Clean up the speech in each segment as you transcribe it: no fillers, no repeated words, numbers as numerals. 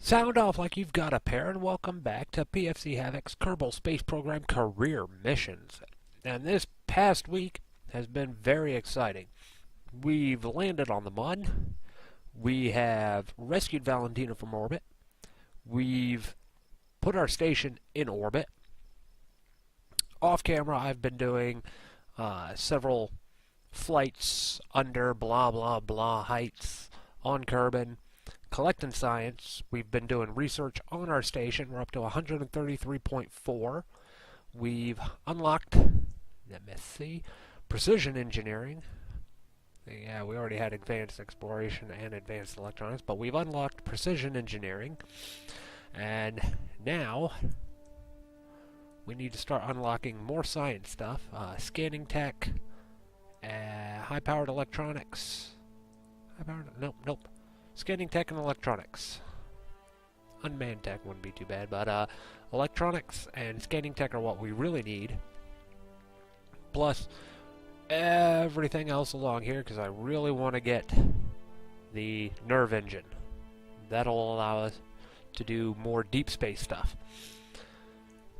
Sound off like you've got a pair, and welcome back to PFC Havok's Kerbal Space Program Career Missions. And this past week has been very exciting. We've landed on the Mun. We have rescued Valentina from orbit. We've put our station in orbit. Off camera, I've been doing several flights under blah blah blah heights on Kerbal. Collecting science. We've been doing research on our station. We're up to 133.4. We've unlocked, let me see, precision engineering. Yeah, we already had advanced exploration and advanced electronics, but we've unlocked precision engineering. And now we need to start unlocking more science stuff. Scanning tech, high-powered electronics. Nope. Scanning tech and electronics. Unmanned tech wouldn't be too bad, but electronics and scanning tech are what we really need. Plus everything else along here, because I really want to get the nerve engine. That'll allow us to do more deep space stuff.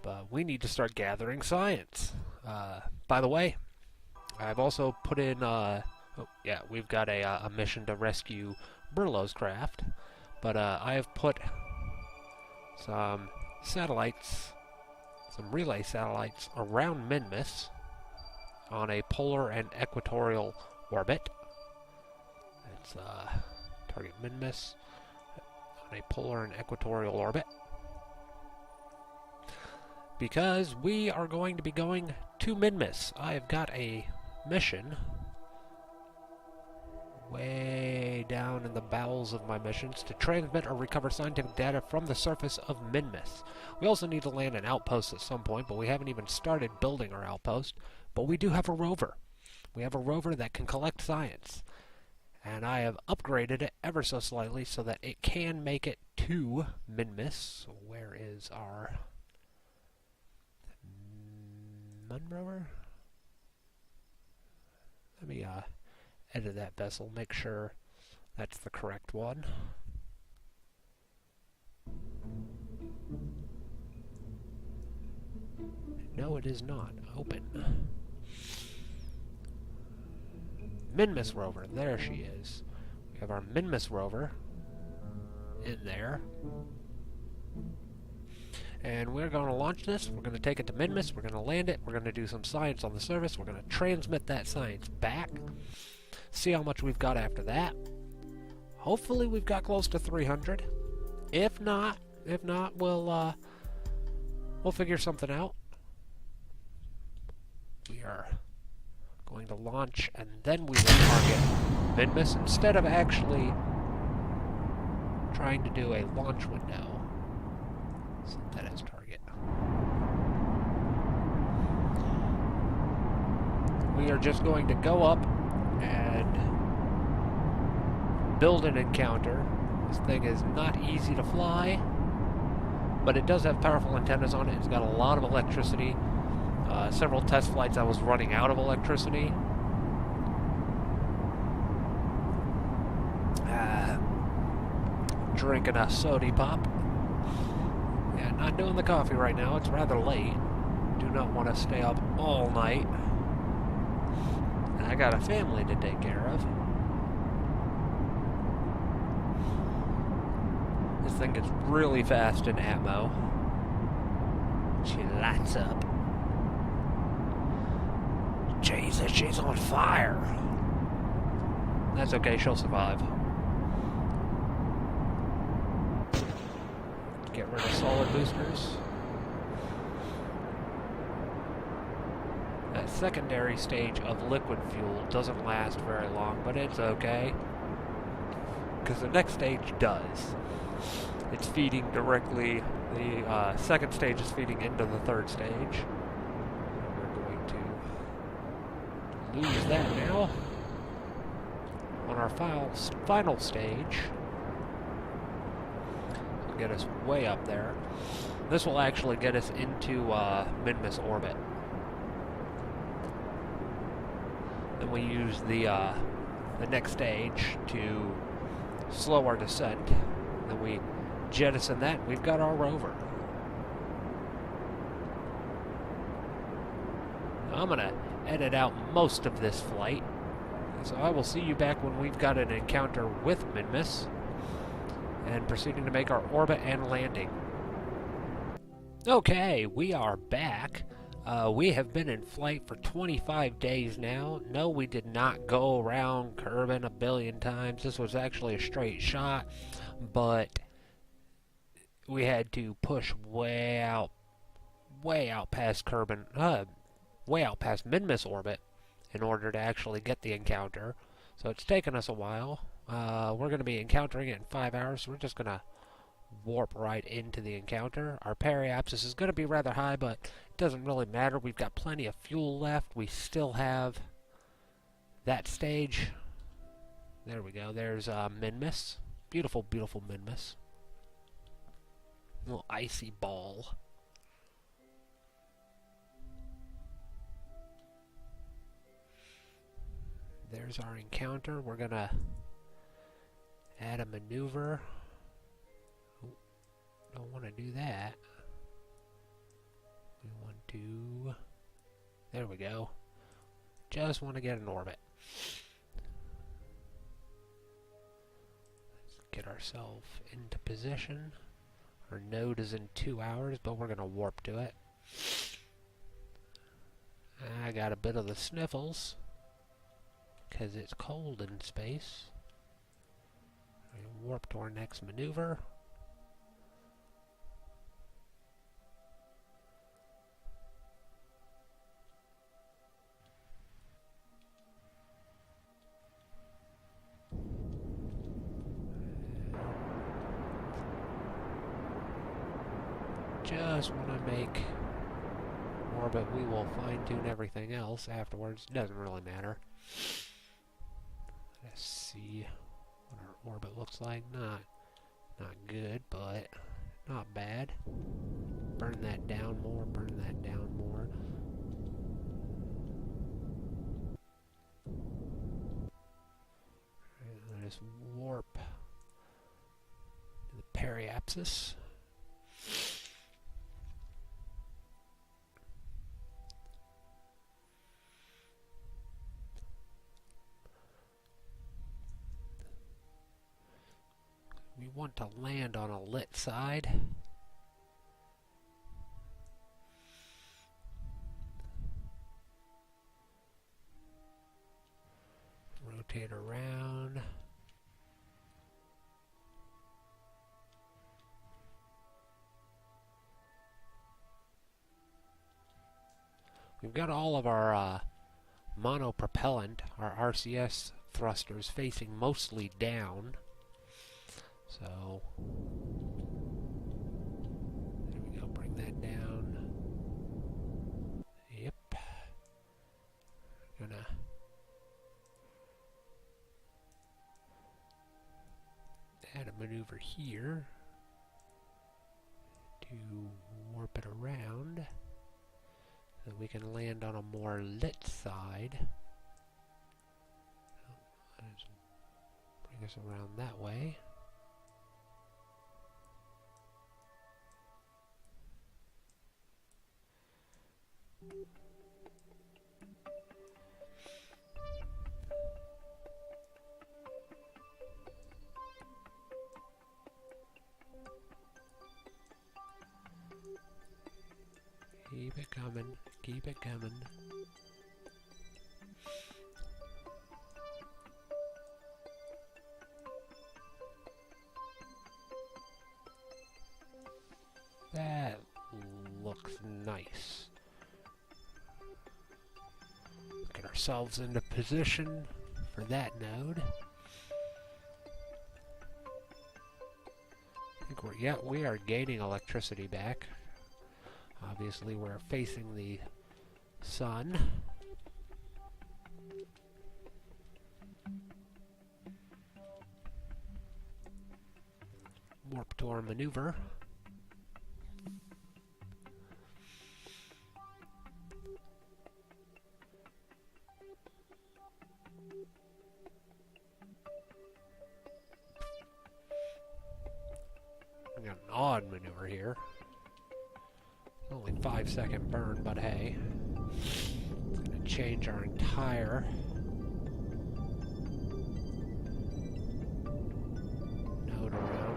But we need to start gathering science. By the way, I've also put in... we've got a mission to rescue Burlow's craft, but I have put some satellites, some relay satellites around Minmus on a polar and equatorial orbit. It's target Minmus on a polar and equatorial orbit, because we are going to be going to Minmus. I have got a mission way down in the bowels of my missions to transmit or recover scientific data from the surface of Minmus. We also need to land an outpost at some point, but we haven't even started building our outpost. But we do have a rover. We have a rover that can collect science. And I have upgraded it ever so slightly so that it can make it to Minmus. Where is our Mun rover? Let me edit that vessel, make sure that's the correct one. No, it is not. Open. Minmus rover, there she is. We have our Minmus rover in there. And we're going to launch this. We're going to take it to Minmus. We're going to land it. We're going to do some science on the surface. We're going to transmit that science back. See how much we've got after that. Hopefully we've got close to 300. If not, we'll figure something out. We are going to launch, and then we will target Minmus instead of actually trying to do a launch window. Set that as target. We are just going to go up and build an encounter. This thing is not easy to fly, but it does have powerful antennas on it. It's got a lot of electricity. Several test flights I was running out of electricity. Drinking a soda pop. Yeah, not doing the coffee right now. It's rather late. Do not want to stay up all night. I got a family to take care of. This thing gets really fast in ammo. She lights up. Jesus, she's on fire. That's okay, she'll survive. Get rid of solid boosters. That secondary stage of liquid fuel doesn't last very long, but it's okay, because the next stage does. It's feeding directly, the second stage is feeding into the third stage. We're going to lose that now. On our final stage, it'll get us way up there. This will actually get us into Minmus orbit. Then we use the next stage to slow our descent. Then we jettison that, and we've got our rover. I'm going to edit out most of this flight. So I will see you back when we've got an encounter with Minmus and proceeding to make our orbit and landing. Okay, we are back. We have been in flight for 25 days now. No, we did not go around Kerbal a billion times. This was actually a straight shot, but we had to push way out past Kerbal, way out past Minmus orbit in order to actually get the encounter. So it's taken us a while. We're going to be encountering it in 5 hours, so we're just going to warp right into the encounter. Our periapsis is going to be rather high, but it doesn't really matter. We've got plenty of fuel left. We still have that stage. There we go. There's Minmus. Beautiful, beautiful Minmus. Little icy ball. There's our encounter. We're going to add a maneuver. Ooh, don't want to do that. We want to... There we go. Just want to get an orbit. Let's get ourselves into position. Our node is in 2 hours, but we're going to warp to it. I got a bit of the sniffles, because it's cold in space. We warp to our next maneuver. Just want to make orbit. We will fine-tune everything else afterwards. Doesn't really matter. Let's see what our orbit looks like. Not good, but not bad. Burn that down more, burn that down more. Let us warp to the periapsis. We want to land on a lit side. Rotate around. We've got all of our monopropellant, our RCS thrusters, facing mostly down. So, there we go, bring that down. Yep. Gonna add a maneuver here to warp it around so we can land on a more lit side. So, let's bring us around that way. Keep it coming, keep it coming. That looks nice. Get ourselves into position for that node. I think we are gaining electricity back. Obviously, we're facing the sun. Warp to our maneuver. We got an odd maneuver here. Only 5-second burn, but hey. It's going to change our entire node around.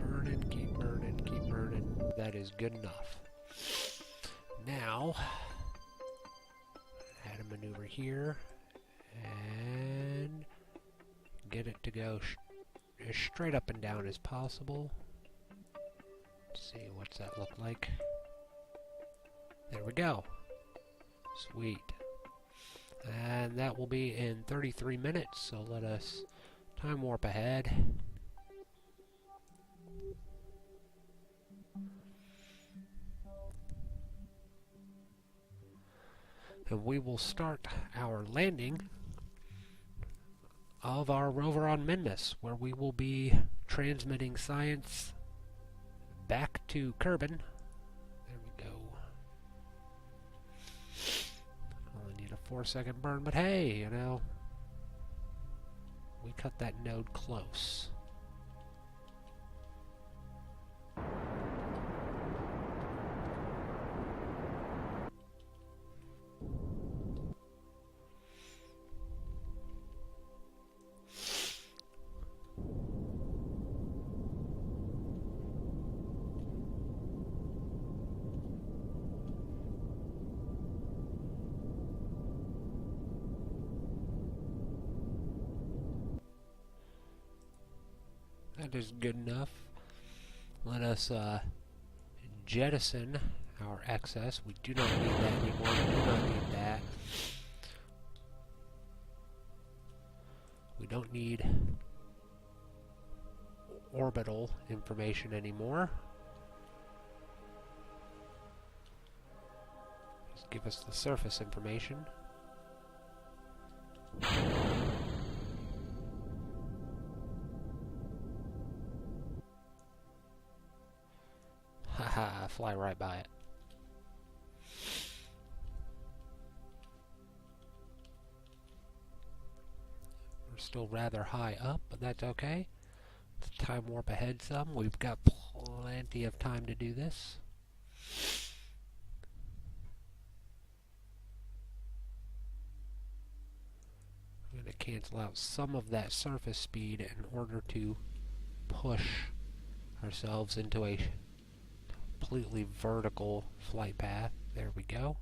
Burning, keep burning, keep burning. That is good enough. Now, add a maneuver here, and get it to go as straight up and down as possible. Let's see, what's that look like? There we go. Sweet. And that will be in 33 minutes, so let us time warp ahead. And we will start our landing of our rover on Minmus, where we will be transmitting science back to Kerbal. There we go. Only need a 4-second burn, but hey, you know, we cut that node close. That is good enough. Let us jettison our excess. We do not need that anymore. We do not need that. We don't need orbital information anymore. Just give us the surface information. Haha, fly right by it. We're still rather high up, but that's okay. Let's time warp ahead some. We've got plenty of time to do this. I'm going to cancel out some of that surface speed in order to push ourselves into a completely vertical flight path. There we go.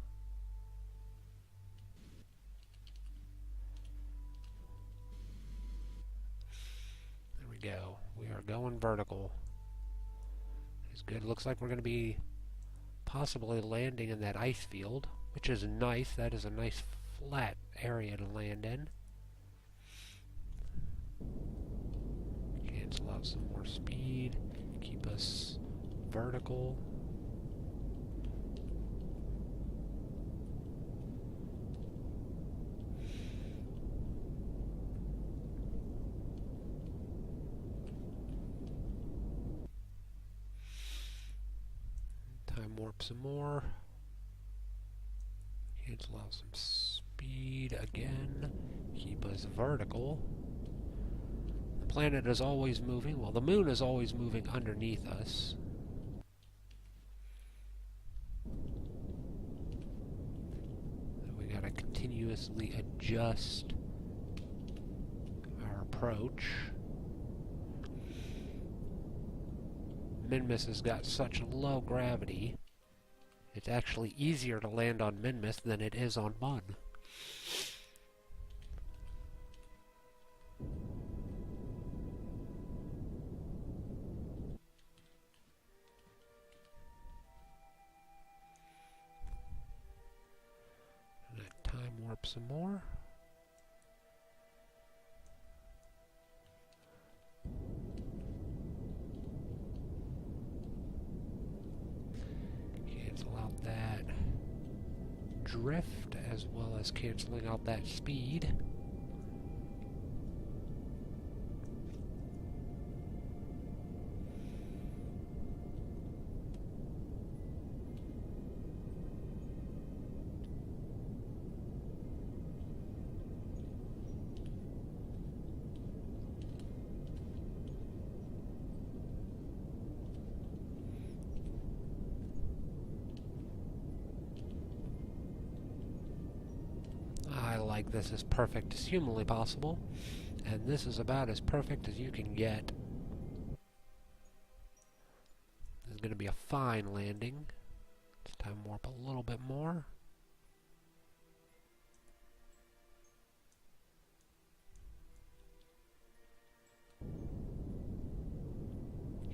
There we go. We are going vertical. It's good. Looks like we're going to be possibly landing in that ice field, which is nice. That is a nice flat area to land in. Cancel out some more speed. Keep us vertical. Time warp some more. Cancel out some speed again. Keep us vertical. The planet is always moving. Well, the moon is always moving underneath us. We gotta continuously adjust our approach. Minmus has got such low gravity, it's actually easier to land on Minmus than it is on Mun. Time warp some more. Cancel out that drift as well as canceling out that speed. like this as perfect as humanly possible, and this is about as perfect as you can get. This is going to be a fine landing. Let's time warp a little bit more.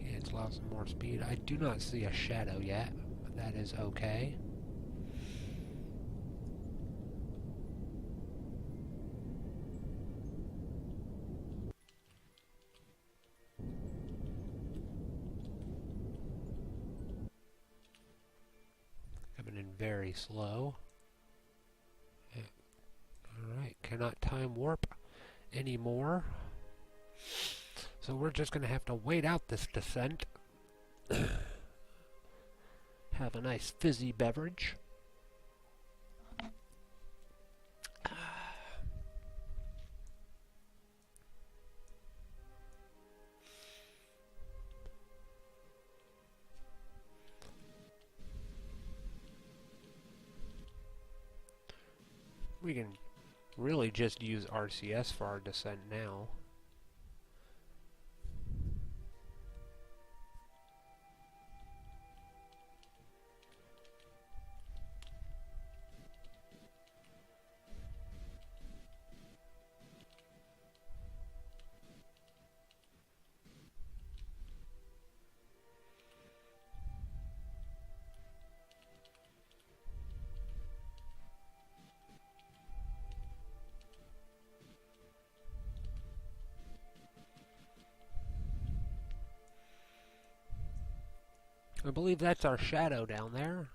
Okay, it's lost some more speed. I do not see a shadow yet, but that is okay. Coming in very slow. Yeah. Alright, cannot time warp anymore. So we're just going to have to wait out this descent. Have a nice fizzy beverage. We can really just use RCS for our descent now. I believe that's our shadow down there.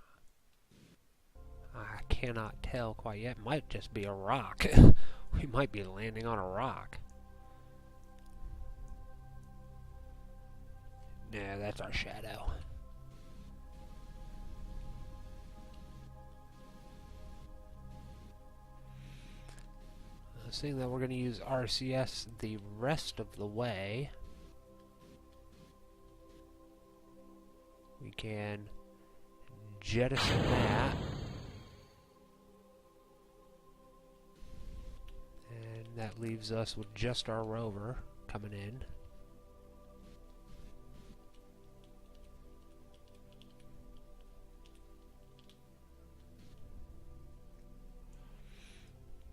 I cannot tell quite yet. Might just be a rock. We might be landing on a rock. Yeah, that's our shadow. Seeing that we're going to use RCS the rest of the way, we can jettison that. And that leaves us with just our rover coming in.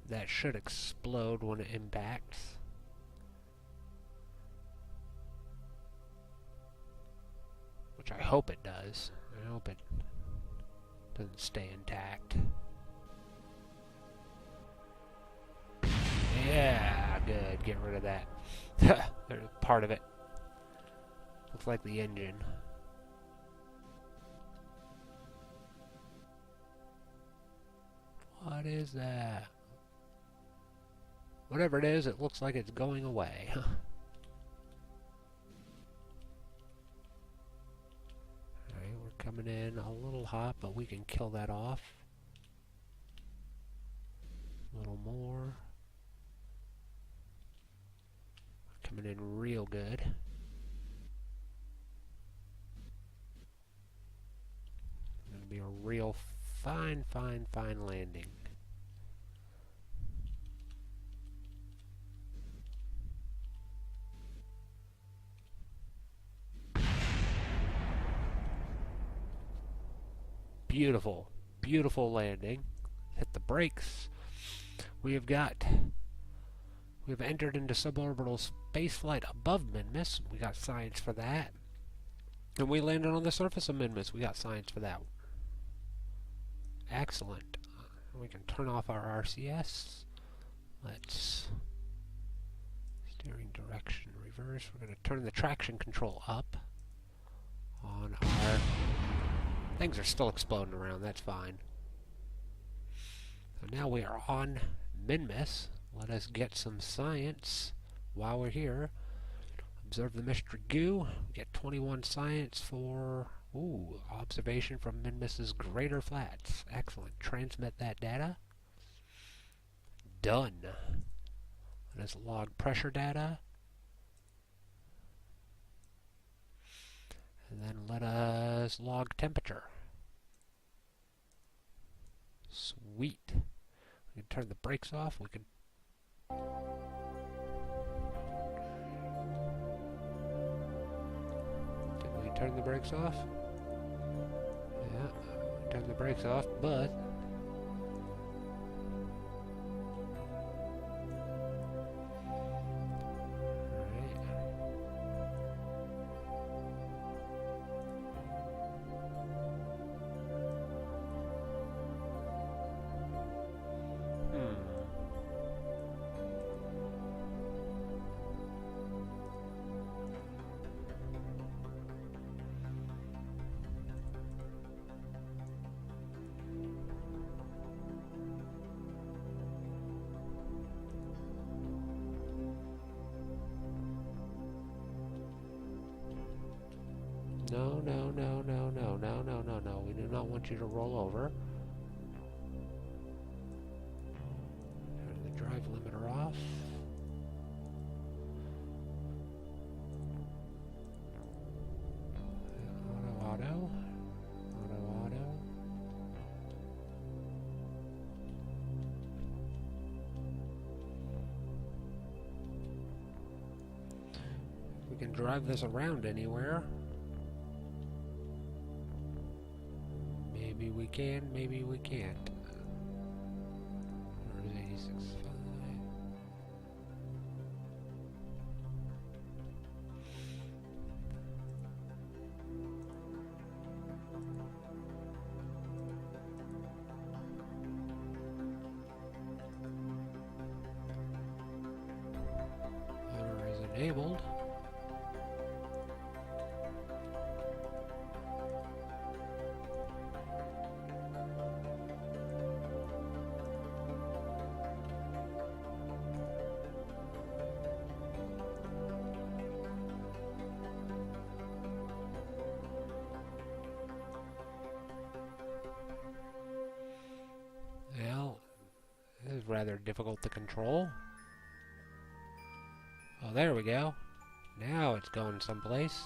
That should explode when it impacts. Which I hope it does. I hope it doesn't stay intact. Yeah, good. Get rid of that. There's part of it. Looks like the engine. What is that? Whatever it is, it looks like it's going away. Alright, we're coming in a little hot, but we can kill that off. A little more. Coming in real good. Gonna be a real fine landing. Beautiful, beautiful landing. Hit the brakes. We've entered into suborbital spaceflight above Minmus. We got science for that. And we landed on the surface of Minmus. We got science for that. Excellent. We can turn off our RCS. Let's steering direction reverse. We're going to turn the traction control up on our... Things are still exploding around, that's fine. So now we are on Minmus. Let us get some science while we're here. Observe the mystery goo. We get 21 science for observation from Minmus's greater flats. Excellent. Transmit that data. Done. Let us log pressure data. And then let us log temperature. Sweet. We can turn the brakes off. We can... Did we turn the brakes off? Yeah, we turned the brakes off, but... No, no, no, no, no, no, no, no, no. We do not want you to roll over. Turn the drive limiter off. Auto. We can drive this around anywhere. Maybe we can, maybe we can't. Where's 86.5? Motor is enabled. Well, this is rather difficult to control. Oh, there we go. Now it's going someplace.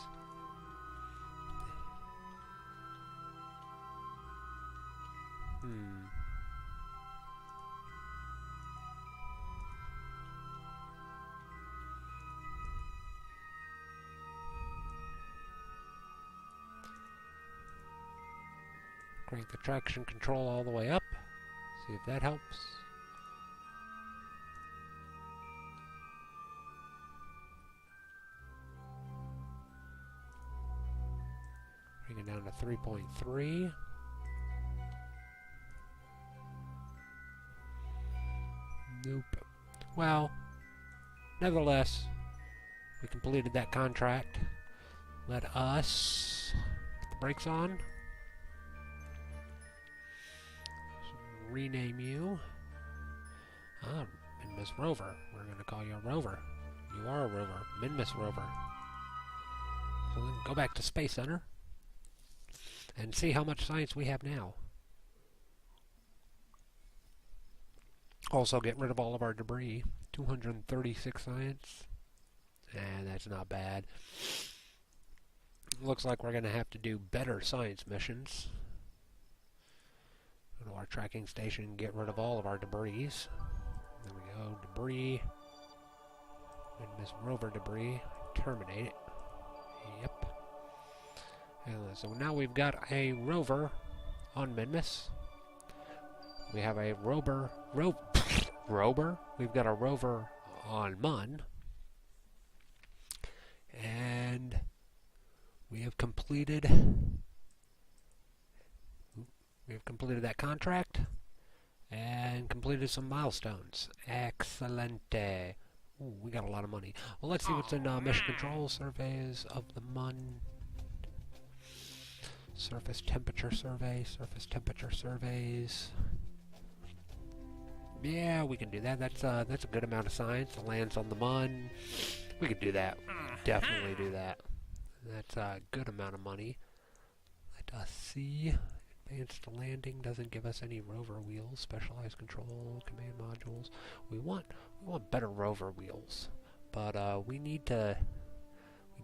Crank the traction control all the way up. See if that helps. Bring it down to 3.3. Nope. Well, nevertheless, we completed that contract. Let us get the brakes on. Rename you. Minmus Rover. We're going to call you a rover. You are a rover. Minmus Rover. So then go back to Space Center and see how much science we have now. Also get rid of all of our debris. 236 science. And that's not bad. Looks like we're going to have to do better science missions. Go to our tracking station and get rid of all of our debris. There we go, debris. And this rover debris. Terminate it. Yep. And so now we've got a rover on Minmus. We have a rover. We've got a rover on Mun. And we have completed that contract and completed some milestones. Excelente. Ooh, we got a lot of money. Well, let's see what's in mission control. Surveys of the Mun. Surface temperature survey. Surface temperature surveys. Yeah, we can do that. That's a good amount of science. It lands on the Mun. We could do that. Definitely do that. That's a good amount of money. Let us see. Advanced landing doesn't give us any rover wheels. Specialized control, command modules. We want better rover wheels, but we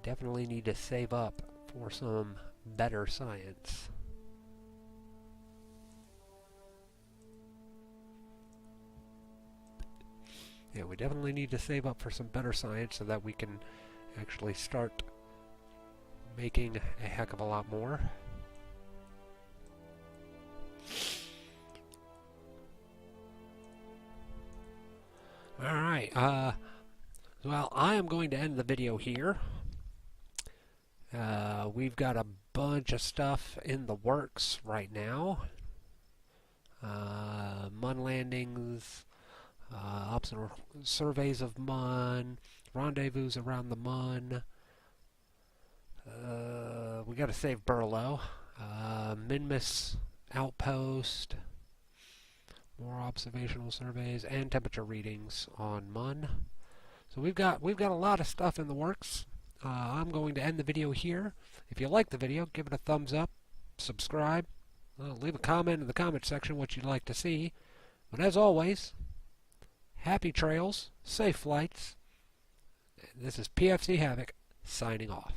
definitely need to save up for some better science. Yeah, we definitely need to save up for some better science so that we can actually start making a heck of a lot more. Alright, well, I am going to end the video here. We've got a bunch of stuff in the works right now. Mun landings, optional surveys of Mun, rendezvous around the Mun. We got to save Burlow. Minmus outpost. More observational surveys and temperature readings on Mun. So we've got a lot of stuff in the works. I'm going to end the video here. If you like the video, give it a thumbs up, subscribe, leave a comment in the comment section what you'd like to see. But as always, happy trails, safe flights. This is PFC Havok signing off.